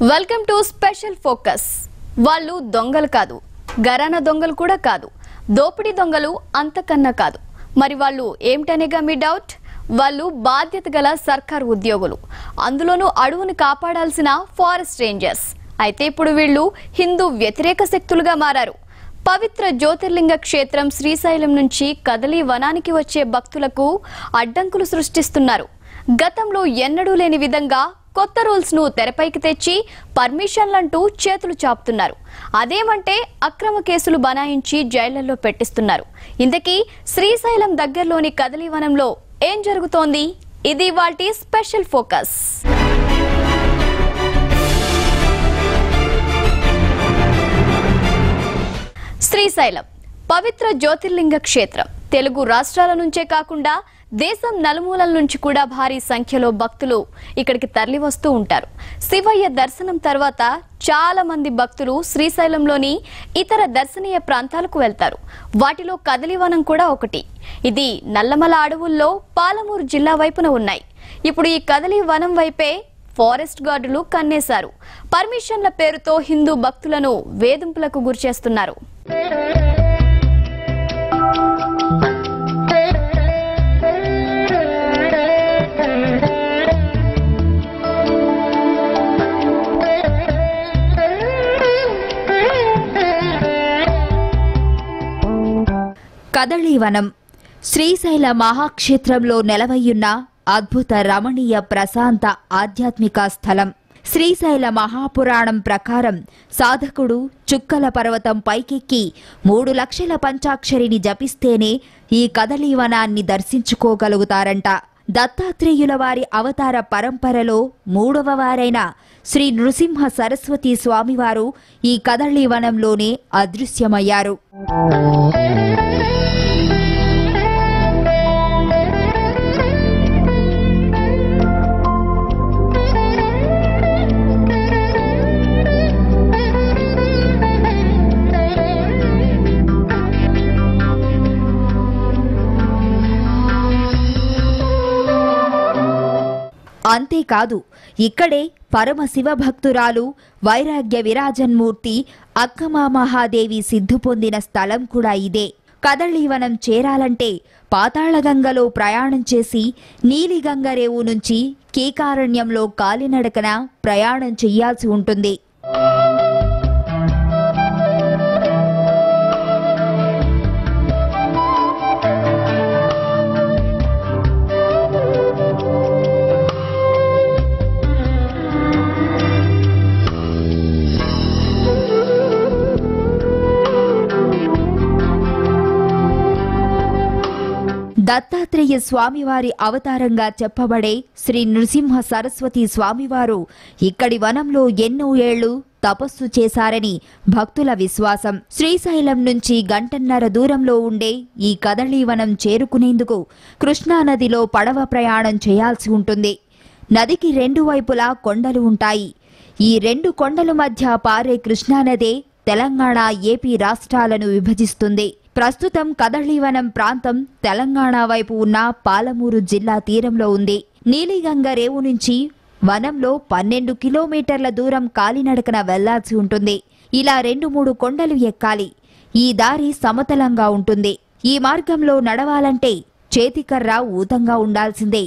Welcome to special focus. వాళ్ళు దొంగలు కాదు, గరానా దొంగలు కూడా కాదు, దోపిడీ దొంగలు అంతకన్నా కాదు. మరి వాళ్ళు ఏమిటనేగా మీ డౌట్? వాళ్ళు బాధ్యత గల సర్కారు ఉద్యోగులు, అందులోనూ అడవుని కాపాడాల్సిన ఫారెస్ట్ రేంజర్స్. అయితే ఇప్పుడు వీళ్ళు హిందూ వ్యతిరేక శక్తులుగా మారారు. పవిత్ర జ్యోతిర్లింగ క్షేత్రం శ్రీశైలం నుంచి కదలి వనానికి వచ్చే భక్తులకు అడ్డంకులు సృష్టిస్తున్నారు. గతంలో ఎన్నడూ లేని విధంగా కొత్త రూల్స్ ను తెరపైకి తెచ్చి పర్మిషన్లంటూ చేతులు చాపుతున్నారు. అదేమంటే అక్రమ కేసులు బనాయించి జైళ్లలో పెట్టిస్తున్నారు. ఇంతకీ శ్రీశైలం దగ్గరలోని కదలివనంలో ఏం జరుగుతోంది? ఇది వాటి స్పెషల్ ఫోకస్. శ్రీశైలం పవిత్ర జ్యోతిర్లింగ క్షేత్రం. తెలుగు రాష్ట్రాల నుంచే కాకుండా దేశం నలుమూలల నుంచి కూడా భారీ సంఖ్యలో భక్తులు ఇక్కడికి తరలి వస్తూ ఉంటారు. శివయ్య దర్శనం తర్వాత చాలా మంది భక్తులు శ్రీశైలంలోని ఇతర దర్శనీయ ప్రాంతాలకు వెళ్తారు. వాటిలో కదలివనం కూడా ఒకటి. ఇది నల్లమల అడవుల్లో పాలమూరు జిల్లా వైపున ఉన్నాయి. ఇప్పుడు ఈ కదలివనం వైపే ఫారెస్ట్ గార్డులు కన్నేశారు. పర్మిషన్ల పేరుతో హిందూ భక్తులను వేధింపులకు గురిచేస్తున్నారు. కదళీవనం శ్రీశైల మహాక్షేత్రంలో నెలవయ్యున్న అద్భుత రమణీయ ప్రశాంత ఆధ్యాత్మిక స్థలం. శ్రీశైల మహాపురాణం ప్రకారం సాధకుడు చుక్కల పర్వతం పైకెక్కి 3 లక్షల పంచాక్షరిని జపిస్తేనే ఈ కదళీవనాన్ని దర్శించుకోగలుగుతారంట. దత్తాత్రేయుల వారి అవతార పరంపరలో 3వ వారైన శ్రీ నృసింహ సరస్వతి స్వామివారు ఈ కదళీవనంలోనే అదృశ్యమయ్యారు. అంతేకాదు, ఇక్కడే పరమశివ భక్తురాలు వైరాగ్య విరాజన్మూర్తి అక్కమామహాదేవి సిద్ధు పొందిన స్థలం కూడా ఇదే. కదళీవనం చేరాలంటే పాతాళగంగలో ప్రయాణం చేసి నీలిగంగరేవు నుంచి కీకారణ్యంలో కాలినడకన ప్రయాణం చెయ్యాల్సి ఉంటుంది. దత్తాత్రేయ స్వామివారి అవతారంగా చెప్పబడే శ్రీ నృసింహ సరస్వతి స్వామివారు ఇక్కడి వనంలో ఎన్నో ఏళ్లు తపస్సు చేశారని భక్తుల విశ్వాసం. శ్రీశైలం నుంచి గంటన్నర దూరంలో ఉండే ఈ కదళీవనం చేరుకునేందుకు కృష్ణానదిలో పడవ ప్రయాణం చేయాల్సి ఉంటుంది. నదికి 2 వైపులా కొండలు ఉంటాయి. ఈ 2 కొండల మధ్య పారే కృష్ణానదే తెలంగాణ, ఏపీ రాష్ట్రాలను విభజిస్తుంది. ప్రస్తుతం కదళీవనం ప్రాంతం తెలంగాణ వైపు ఉన్న పాలమూరు జిల్లా తీరంలో ఉంది. నీలిగంగ రేవు నుంచి వనంలో 12 కిలోమీటర్ల దూరం కాలినడకన వెళ్లాల్సి ఉంటుంది. ఇలా 2-3 కొండలు ఎక్కాలి. ఈ దారి సమతలంగా ఉంటుంది. ఈ మార్గంలో నడవాలంటే చేతికర్ర ఊతంగా ఉండాల్సిందే.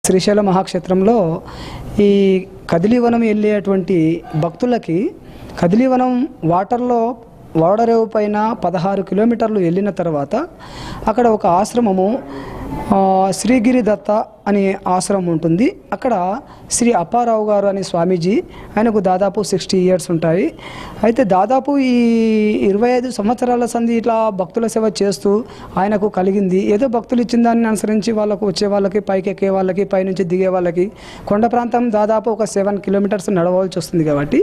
శ్రీశైల మహాక్షేత్రంలో ఈ కదిలివనం వెళ్ళేటువంటి భక్తులకి కదిలివనం వాటర్లో ఓడరేవు పైన 16 కిలోమీటర్లు వెళ్ళిన తర్వాత అక్కడ ఒక ఆశ్రమము శ్రీగిరి దత్త అనే ఆశ్రమం ఉంటుంది. అక్కడ శ్రీ అప్పారావు గారు అనే స్వామీజీ, ఆయనకు దాదాపు 60 ఇయర్స్ ఉంటాయి. అయితే దాదాపు ఈ 25 సంవత్సరాల సంధి ఇట్లా భక్తుల సేవ చేస్తూ ఆయనకు కలిగింది. ఏదో భక్తులు ఇచ్చిన దాన్ని అనుసరించి వాళ్ళకు వచ్చే వాళ్ళకి, పైకి ఎక్కే వాళ్ళకి, పైనుంచి దిగే వాళ్ళకి, కొండ ప్రాంతం దాదాపు ఒక 7 కిలోమీటర్స్ నడవలసి వస్తుంది. కాబట్టి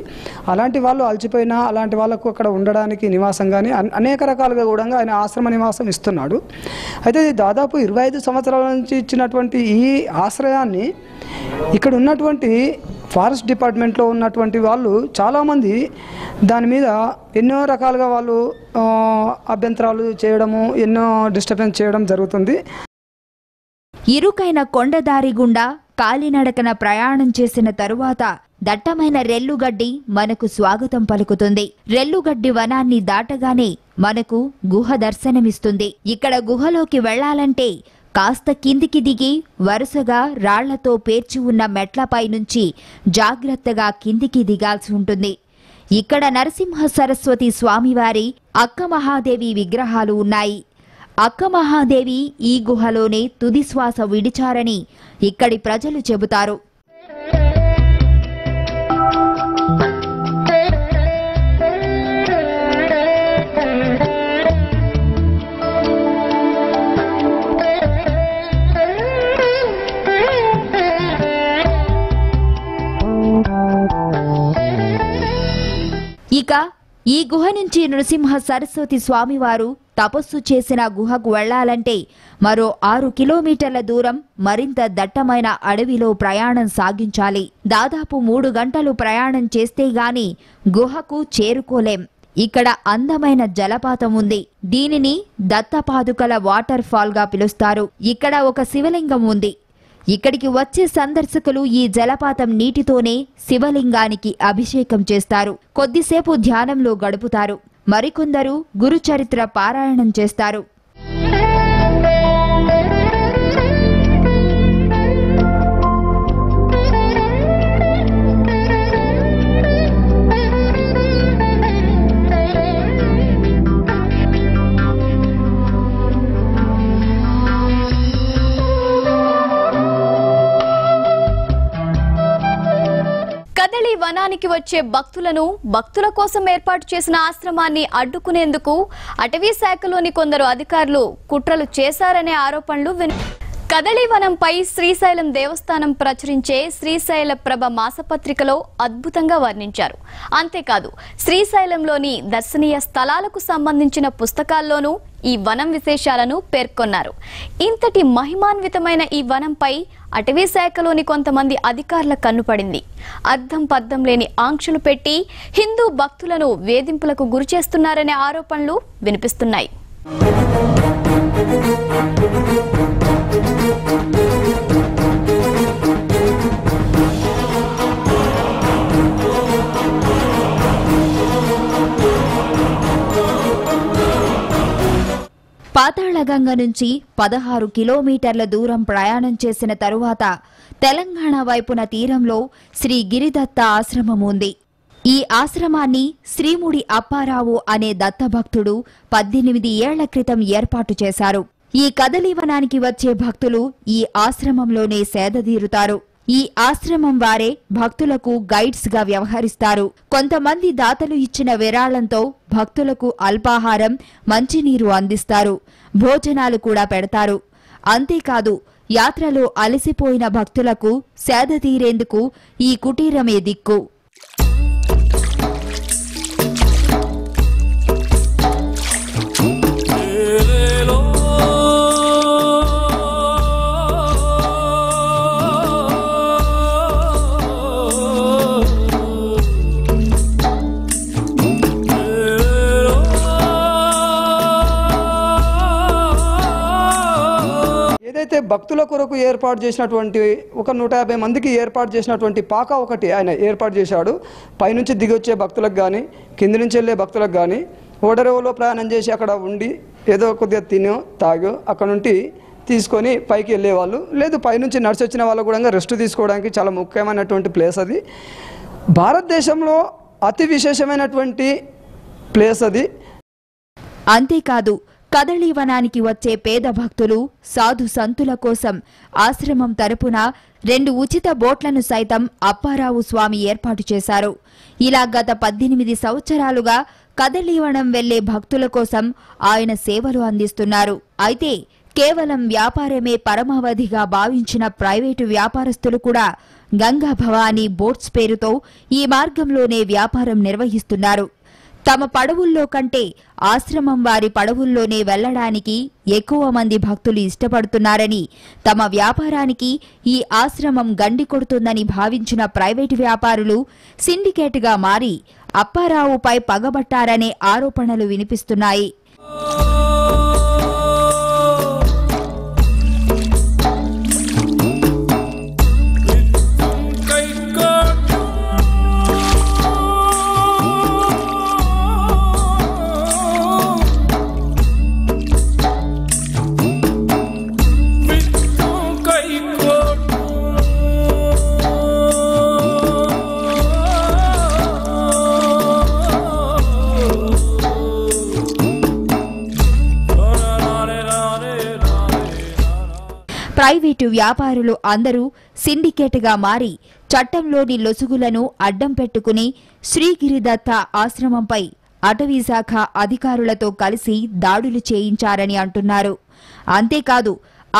అలాంటి వాళ్ళు అలసిపోయినా అలాంటి వాళ్ళకు అక్కడ ఉండడానికి నివాసం కానీ అనేక రకాలుగా కూడా ఆయన ఆశ్రమ నివాసం ఇస్తున్నాడు. అయితే దాదాపు 25 సంవత్సరాల నుంచి ఇచ్చినటువంటి ఈ ఆశ్రయాన్ని ఇక్కడ ఉన్నటువంటి ఫారెస్ట్ డిపార్ట్మెంట్లో ఉన్నటువంటి వాళ్ళు చాలామంది దాని మీద ఎన్నో రకాలుగా వాళ్ళు అభ్యంతరాలు చేయడము, ఎన్నో డిస్టర్బెన్స్ చేయడం జరుగుతుంది. ఇరుకైన కొండదారి గుండా కాలినడకన ప్రయాణం చేసిన తరువాత దట్టమైన రెల్లుగడ్డి మనకు స్వాగతం పలుకుతుంది. రెల్లుగడ్డి వనాన్ని దాటగానే మనకు గుహ దర్శనమిస్తుంది. ఇక్కడ గుహలోకి వెళ్లాలంటే కాస్త కిందికి దిగి వరుసగా రాళ్లతో పేర్చి ఉన్న మెట్లపై నుంచి జాగ్రత్తగా కిందికి దిగాల్సి ఉంటుంది. ఇక్కడ నరసింహ సరస్వతి స్వామివారి అక్క మహాదేవి విగ్రహాలు ఉన్నాయి. అక్క మహాదేవి ఈ గుహలోనే తుది శ్వాస విడిచారని ఇక్కడి ప్రజలు చెబుతారు. ఇక ఈ గుహ నుంచి నృసింహ సరస్వతి స్వామివారు తపస్సు చేసిన గుహకు వెళ్లాలంటే మరో 6 కిలోమీటర్ల దూరం మరింత దట్టమైన అడవిలో ప్రయాణం సాగించాలి. దాదాపు 3 గంటలు ప్రయాణం చేస్తే గాని గుహకు చేరుకోలేం. ఇక్కడ అందమైన జలపాతం ఉంది. దీనిని దత్తపాదుకల వాటర్ ఫాల్ గా పిలుస్తారు. ఇక్కడ ఒక శివలింగం ఉంది. ఇక్కడికి వచ్చే సందర్శకులు ఈ జలపాతం నీటితోనే శివలింగానికి అభిషేకం చేస్తారు. కొద్దిసేపు ధ్యానంలో గడుపుతారు. మరికొందరు గురుచరిత్ర పారాయణం చేస్తారు. కదలి వనానికి వచ్చే భక్తుల కోసం ఏర్పాటు చేసిన ఆశ్రమాన్ని అడ్డుకునేందుకు అటవీ శాఖలోని కొందరు అధికారులు కుట్రలు చేశారనే ఆరోపణలు కదలివనంపై శ్రీశైలం దేవస్థానం ప్రచురించే శ్రీశైల ప్రభ మాసపత్రికలో అద్భుతంగా వర్ణించారు. అంతేకాదు శ్రీశైలంలోని దర్శనీయ స్థలాలకు సంబంధించిన పుస్తకాల్లోనూ ఈ వనం విశేషాలను పేర్కొన్నారు. ఇంతటి మహిమాన్వితమైన ఈ వనంపై అటవీ శాఖలోని కొంతమంది అధికారుల కన్నుపడింది. అర్థం పర్థం లేని ఆంక్షలు పెట్టి హిందూ భక్తులను వేధింపులకు గురిచేస్తున్నారనే ఆరోపణలు వినిపిస్తున్నాయి. పాతాళగంగ నుంచి 16 కిలోమీటర్ల దూరం ప్రయాణం చేసిన తరువాత తెలంగాణ వైపున తీరంలో శ్రీ గిరిదత్త ఆశ్రమం ఉంది. ఈ ఆశ్రమాన్ని శ్రీముడి అప్పారావు అనే దత్తభక్తుడు 18 ఏళ్ల క్రితం ఏర్పాటు చేశారు. ఈ కదలీవనానికి వచ్చే భక్తులు ఈ ఆశ్రమంలోనే సేదదీరుతారు. ఈ ఆశ్రమం వారే భక్తులకు గైడ్స్ గా వ్యవహరిస్తారు. కొంతమంది దాతలు ఇచ్చిన విరాళంతో భక్తులకు అల్పాహారం, మంచినీరు అందిస్తారు. భోజనాలు కూడా పెడతారు. అంతేకాదు యాత్రలో అలసిపోయిన భక్తులకు సేదతీరేందుకు ఈ కుటీరమే దిక్కు. ఏదైతే భక్తుల కొరకు ఏర్పాటు చేసినటువంటి ఒక 150 మందికి ఏర్పాటు చేసినటువంటి పాక ఒకటి ఆయన ఏర్పాటు చేశాడు. పైనుంచి దిగొచ్చే భక్తులకు కానీ, కింది నుంచి వెళ్ళే భక్తులకు కానీ, ఓడరేవులో ప్రయాణం చేసి అక్కడ ఉండి ఏదో కొద్దిగా తినో తాగో అక్కడ నుండి తీసుకొని పైకి వెళ్ళేవాళ్ళు. లేదు పైనుంచి నడిచి వచ్చిన వాళ్ళు కూడా రెస్ట్ తీసుకోవడానికి చాలా ముఖ్యమైనటువంటి ప్లేస్ అది. భారతదేశంలో అతి విశేషమైనటువంటి ప్లేస్ అది. అంతేకాదు కదళీవనానికి వచ్చే పేద భక్తులు సాధు సంతుల కోసం ఆశ్రమం తరపున 2 ఉచిత బోట్లను సైతం అప్పారావు స్వామి ఏర్పాటు చేశారు. ఇలా గత 18 సంవత్సరాలుగా కదళీవనం వెళ్లే భక్తుల కోసం ఆయన సేవలు అందిస్తున్నారు. అయితే కేవలం వ్యాపారమే పరమావధిగా భావించిన ప్రైవేటు వ్యాపారస్తులు కూడా గంగా భవానీ బోట్స్ పేరుతో ఈ మార్గంలోనే వ్యాపారం నిర్వహిస్తున్నారు. తమ పడవుల్లో కంటే ఆశ్రమం వారి పడవుల్లోనే వెళ్లడానికి ఎక్కువ మంది భక్తులు ఇష్టపడుతున్నారని, తమ వ్యాపారానికి ఈ ఆశ్రమం గండి కొడుతుందని భావించిన ప్రైవేటు వ్యాపారులు సిండికేట్గా మారి అప్పారావుపై పగబట్టారనే ఆరోపణలు వినిపిస్తున్నాయి. ప్రైవేటు వ్యాపారులు అందరూ సిండికేట్గా మారి చట్టంలోని లొసుగులను అడ్డం పెట్టుకుని శ్రీగిరిదత్త ఆశ్రమంపై అటవీశాఖ అధికారులతో కలిసి దాడులు చేయించారని అంటున్నారు. అంతేకాదు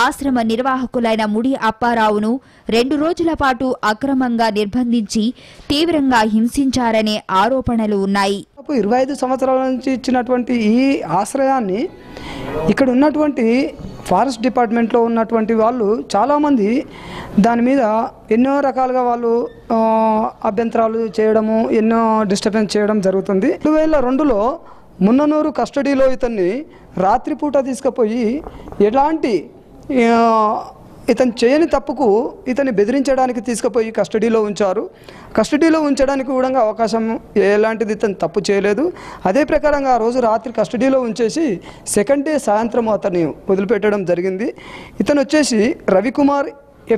ఆశ్రమ నిర్వాహకులైన ముడి అప్పారావును 2 రోజుల పాటు అక్రమంగా నిర్బంధించి తీవ్రంగా హింసించారనే ఆరోపణలు ఉన్నాయి. 25 సంవత్సరాల నుంచి ఇచ్చినటువంటి ఈ ఆశ్రయాన్ని ఇక్కడ ఉన్నటువంటి ఫారెస్ట్ డిపార్ట్మెంట్లో ఉన్నటువంటి వాళ్ళు చాలామంది దాని మీద ఎన్నో రకాలుగా వాళ్ళు అభ్యంతరాలు చేయడము, ఎన్నో డిస్టర్బెన్స్ చేయడం జరుగుతుంది. 2002లో మున్ననూరు కస్టడీలో ఇతన్ని రాత్రిపూట తీసుకుపోయి ఎలాంటి ఇతను చేయని తప్పుకు ఇతన్ని బెదిరించడానికి తీసుకుపోయి కస్టడీలో ఉంచారు. కస్టడీలో ఉంచడానికి కూడా అవకాశం ఎలాంటిది ఇతను తప్పు చేయలేదు. అదే ప్రకారంగా ఆ రోజు రాత్రి కస్టడీలో ఉంచేసి సెకండ్ డే సాయంత్రం అతన్ని వదిలిపెట్టడం జరిగింది. ఇతను వచ్చేసి రవికుమార్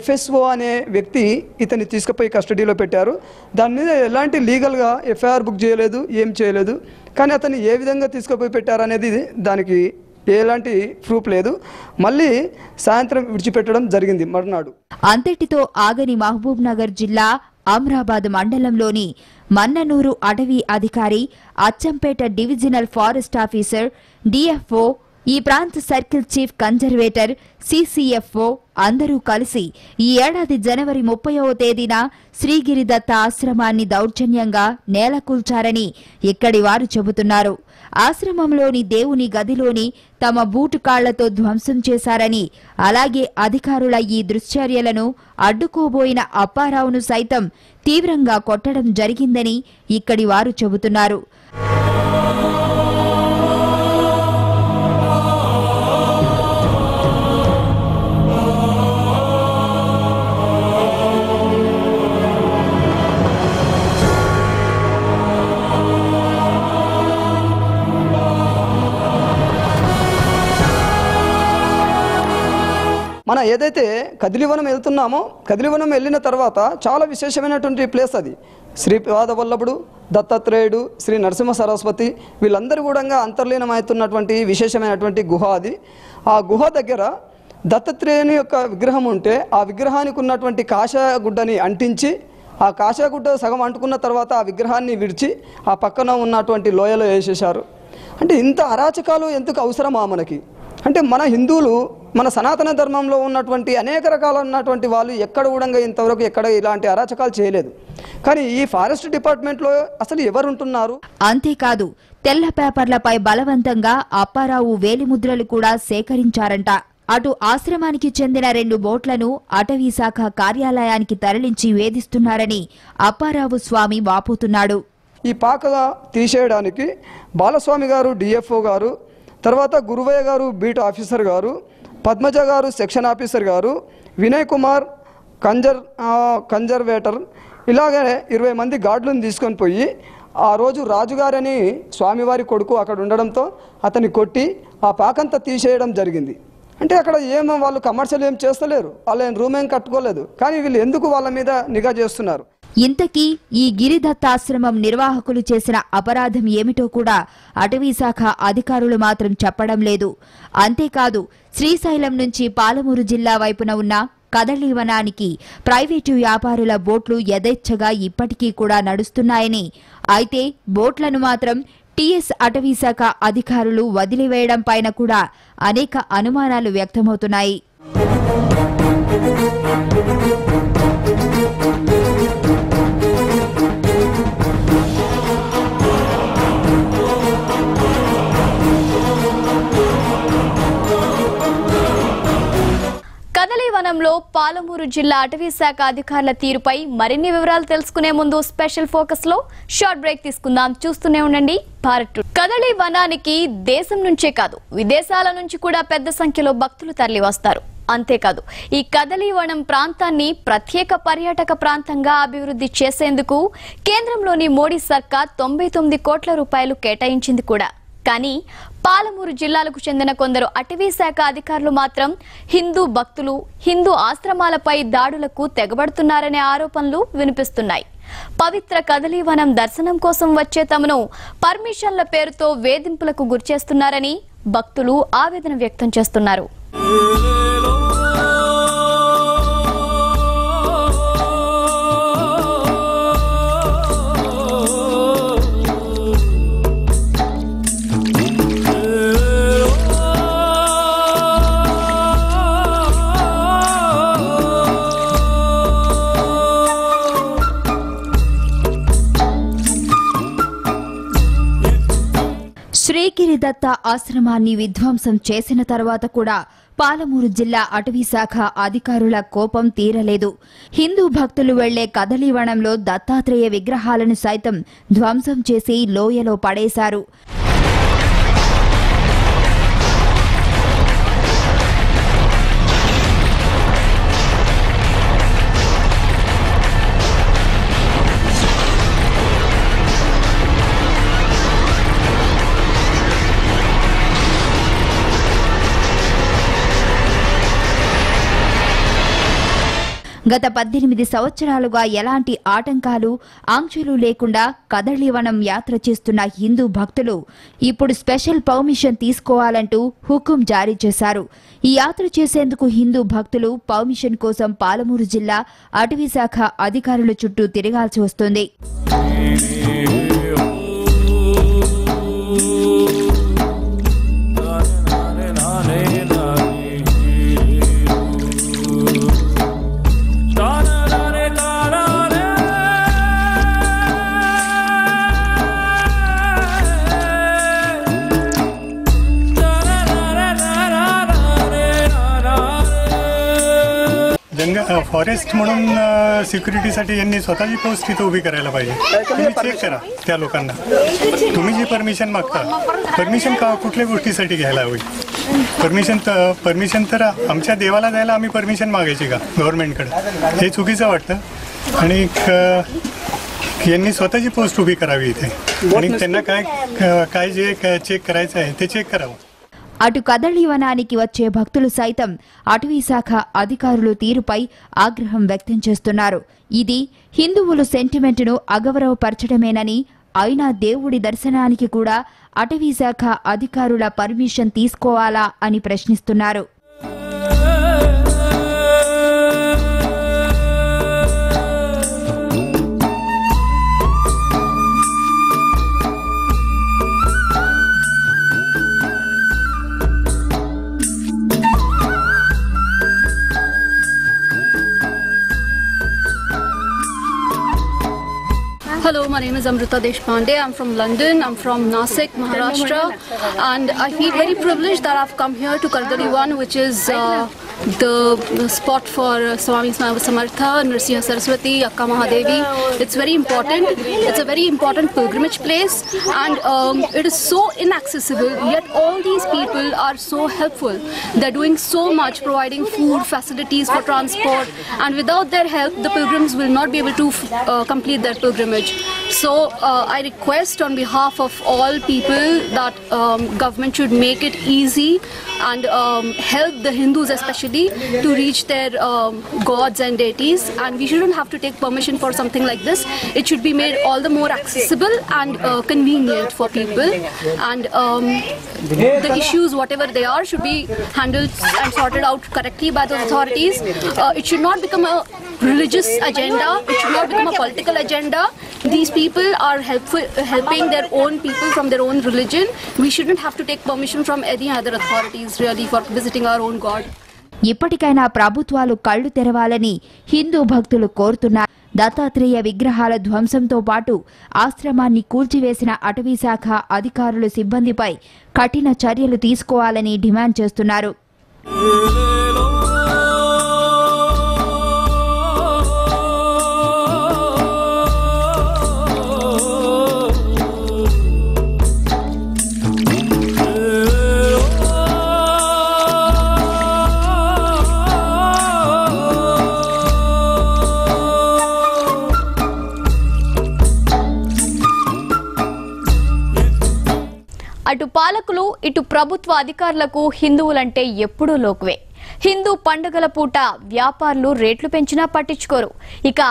FSO అనే వ్యక్తి ఇతన్ని తీసుకుపోయి కస్టడీలో పెట్టారు. దాని మీద ఎలాంటి లీగల్గా FIR బుక్ చేయలేదు, ఏం చేయలేదు. కానీ అతన్ని ఏ విధంగా తీసుకుపోయి పెట్టారనేది దానికి ఎలాంటి ప్రూఫ్ లేదు. మళ్ళీ సాయంత్రం విడిచిపెట్టడం జరిగింది మర్నాడు. అంతటితో ఆగని మహబూబ్ నగర్ జిల్లా అమ్రాబాద్ మండలంలోని మన్ననూరు అటవీ అధికారి, Achampet divisional forest officer, DFO, ఈ ప్రాంత సర్కిల్ చీఫ్ కన్జర్వేటర్, CCFO అందరూ కలిసి ఈ ఏడాది జనవరి 30వ తేదీన శ్రీగిరిదత్త ఆశ్రమాన్ని దౌర్జన్యంగా నేలకూల్చారని ఇక్కడి వారు చెబుతున్నారు. ఆశ్రమంలోని దేవుని గదిలోని తమ బూటు కాళ్లతో ధ్వంసం చేశారని, అలాగే అధికారుల ఈ దుశ్చర్యలను అడ్డుకోబోయిన అప్పారావును సైతం తీవ్రంగా కొట్టడం జరిగిందని ఇక్కడి వారు చెబుతున్నారు. మన ఏదైతే కదిలివనం వెళ్తున్నామో, కదిలివనం వెళ్ళిన తర్వాత చాలా విశేషమైనటువంటి ప్లేస్ అది. శ్రీపాద వల్లభుడు, దత్తాత్రేయుడు, శ్రీ నరసింహ సరస్వతి వీళ్ళందరూ కూడా అంతర్లీనమవుతున్నటువంటి విశేషమైనటువంటి గుహ అది. ఆ గుహ దగ్గర దత్తాత్రేయుని యొక్క విగ్రహం ఉంటే ఆ విగ్రహానికి ఉన్నటువంటి కాషాయ గుడ్డని అంటించి, ఆ కాషాయ గుడ్డ సగం అంటుకున్న తర్వాత ఆ విగ్రహాన్ని విడిచి ఆ పక్కన ఉన్నటువంటి లోయలో వేసేశారు. అంటే ఇంత అరాచకాలు ఎందుకు అవసరమా మనకి? అంటే మన హిందువులు, మన సనాతన ధర్మంలో ఉన్నటువంటి అనేక రకాల ఉన్నటువంటి వాళ్ళు ఎక్కడ కూడా ఇంతవరకు ఎక్కడ ఇలాంటి అరాచకాలు చేయలేదు. కానీ ఈ ఫారెస్ట్ డిపార్ట్మెంట్లో అసలు ఎవరు ఉంటున్నారు? అంతేకాదు తెల్ల పేపర్లపై బలవంతంగా అప్పారావు వేలిముద్రలు కూడా సేకరించారంట. అటు ఆశ్రమానికి చెందిన 2 బోట్లను అటవీ శాఖ కార్యాలయానికి తరలించి వేధిస్తున్నారని అప్పారావు స్వామి వాపోతున్నాడు. ఈ పాకగా తీసేయడానికి బాలస్వామి గారు DFO గారు, తర్వాత గురువయ్య గారు బీట్ ఆఫీసర్ గారు, పద్మజ గారు సెక్షన్ ఆఫీసర్ గారు, వినయ్ కుమార్ కన్జర్వేటర్, ఇలాగే 20 మంది గార్డులను తీసుకొని పోయి ఆ రోజు రాజుగారని స్వామివారి కొడుకు అక్కడ ఉండడంతో అతన్ని కొట్టి ఆ పాకంతా తీసేయడం జరిగింది. అంటే అక్కడ ఏమో వాళ్ళు కమర్షియల్ ఏం చేస్తలేరు, వాళ్ళ రూమ్ ఏం కట్టుకోలేదు. కానీ వీళ్ళు ఎందుకు వాళ్ళ మీద నిఘా చేస్తున్నారు? ఇంతకీ ఈ గిరిదత్తాశ్రమం నిర్వాహకులు చేసిన అపరాధం ఏమిటో కూడా అటవీశాఖ అధికారులు మాత్రం చెప్పడం లేదు. అంతేకాదు శ్రీశైలం నుంచి పాలమూరు జిల్లా వైపున ఉన్న కదళీవనానికి ప్రైవేటు వ్యాపారుల బోట్లు యథేచ్ఛగా ఇప్పటికీ కూడా నడుస్తున్నాయని, అయితే బోట్లను మాత్రం టీఎస్ అటవీశాఖ అధికారులు వదిలివేయడం పైన కూడా అనేక అనుమానాలు వ్యక్తమవుతున్నాయి. కదలీవనంలో పాలమూరు జిల్లా అటవీ శాఖ అధికారుల తీరుపై మరిన్ని వివరాలు తెలుసుకునే ముందు స్పెషల్ ఫోకస్ లో షార్ట్ బ్రేక్ తీసుకుందాం. చూస్తూనే ఉండండి భారత్. కదలీవనానికి దేశం నుంచే కాదు విదేశాల నుంచి కూడా పెద్ద సంఖ్యలో భక్తులు తరలి వస్తారు. అంతేకాదు ఈ కదలీవనం ప్రాంతాన్ని ప్రత్యేక పర్యాటక ప్రాంతంగా అభివృద్ధి చేసేందుకు కేంద్రంలోని మోడీ సర్కార్ 99 కోట్ల రూపాయలు కేటాయించింది కూడా. కానీ పాలమూరు జిల్లాలకు చెందిన కొందరు అటవీ శాఖ అధికారులు మాత్రం హిందూ భక్తులు హిందూ ఆశ్రమాలపై దాడులకు తెగబడుతున్నారనే ఆరోపణలు వినిపిస్తున్నాయి. పవిత్ర కదలీవనం దర్శనం కోసం వచ్చే తమను పర్మిషన్ల పేరుతో వేధింపులకు గురిచేస్తున్నారని భక్తులు ఆవేదన వ్యక్తం చేస్తున్నారు. శ్రీగిరిదత్త ఆశ్రమాన్ని విధ్వంసం చేసిన తర్వాత కూడా పాలమూరు జిల్లా అటవీ శాఖ అధికారుల కోపం తీరలేదు. హిందూ భక్తులు వెళ్లే కదలీవనంలో దత్తాత్రేయ విగ్రహాలను సైతం ధ్వంసం చేసి లోయలో పడేశారు. గత 18 సంవత్సరాలుగా ఎలాంటి ఆటంకాలు ఆంక్షలు లేకుండా కదళీవనం యాత్ర చేస్తున్న హిందూ భక్తులు ఇప్పుడు స్పెషల్ పర్మిషన్ తీసుకోవాలంటూ హుకుం జారీ చేశారు. ఈ యాత్ర చేసేందుకు హిందూ భక్తులు పర్మిషన్ కోసం పాలమూరు జిల్లా అటవీ శాఖ అధికారుల చుట్టూ తిరగాల్సి వస్తోంది. फॉरेस्ट म्हणून सिक्युरिटीसाठी यांनी स्वतःची पोस्ट इथं उभी करायला पाहिजे. तुम्ही चेक करा त्या लोकांना. तुम्ही जी परमिशन मागता परमिशन कुठल्या गोष्टीसाठी घ्यायला हवी. परमिशन तर आमच्या देवाला जायला आम्ही परमिशन मागायची का गव्हर्नमेंटकडे? हे चुकीचं वाटतं. आणि यांनी स्वतःची पोस्ट उभी करावी इथे आणि त्यांना काय जे चेक करायचं आहे ते चेक करावं. అటు కదళీవనానికి వచ్చే భక్తులు సైతం అటవీ శాఖ అధికారులు తీరుపై ఆగ్రహం వ్యక్తం చేస్తున్నారు. ఇది హిందువుల సెంటిమెంట్ను అగౌరవపరచడమేనని, అయినా దేవుడి దర్శనానికి కూడా అటవీ శాఖ అధికారుల పర్మిషన్ తీసుకోవాలా అని ప్రశ్నిస్తున్నారు. Hello, my name is Amrita Deshpande. I'm from London. I'm from Nasik, Maharashtra, and I feel very privileged that I've come here to Kardalivan, which is the spot for Swami Samartha, Nrsimha Saraswati, Akka Mahadevi. It's very important. It's a very important pilgrimage place, and it is so inaccessible. Yet all these people are so helpful. They're doing so much, providing food, facilities for transport, and without their help, the pilgrims will not be able to complete their pilgrimage. So I request on behalf of all people that government should make it easy and help the Hindus especially actually to reach their gods and deities, and we shouldn't have to take permission for something like this. It should be made all the more accessible and convenient for people, and the issues, whatever they are, should be handled and sorted out correctly by the authorities. It should not become a religious agenda. It should not become a political agenda. These people are helping their own people from their own religion. We shouldn't have to take permission from any other authorities really for visiting our own God. ఇప్పటికైనా ప్రభుత్వాలు కళ్లు తెరవాలని హిందూ భక్తులు కోరుతున్నారు. దత్తాత్రేయ విగ్రహాల ధ్వంసంతో పాటు ఆశ్రమాన్ని కూల్చివేసిన అటవీశాఖ అధికారులు సిబ్బందిపై కఠిన చర్యలు తీసుకోవాలని డిమాండ్ చేస్తున్నారు. అటు పాలకులు ఇటు ప్రభుత్వ అధికారులకు హిందువులంటే ఎప్పుడూ లోకువే. హిందూ పండుగల పూట వ్యాపారులు రేట్లు పెంచినా పట్టించుకోరు. ఇక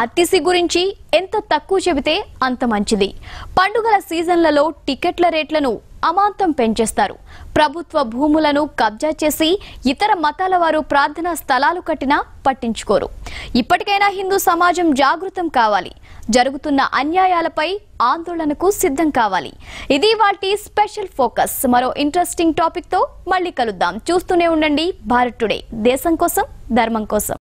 ఆర్టీసీ గురించి ఎంత తక్కువ చెబితే అంత మంచిది. పండుగల సీజన్లలో టికెట్ల రేట్లను అమాంతం పెంచేస్తారు. ప్రభుత్వ భూములను కబ్జా చేసి ఇతర మతాల వారు ప్రార్థనా స్థలాలు కట్టినా పట్టించుకోరు. ఇప్పటికైనా హిందూ సమాజం జాగృతం కావాలి. జరుగుతున్న అన్యాయాలపై ఆందోళనకు సిద్ధం కావాలి. ఇది వాటి స్పెషల్ ఫోకస్. మరో ఇంట్రెస్టింగ్ టాపిక్ తో మళ్ళీ కలుద్దాం. చూస్తూనే ఉండండి భారత్ టుడే. దేశం కోసం, ధర్మం కోసం.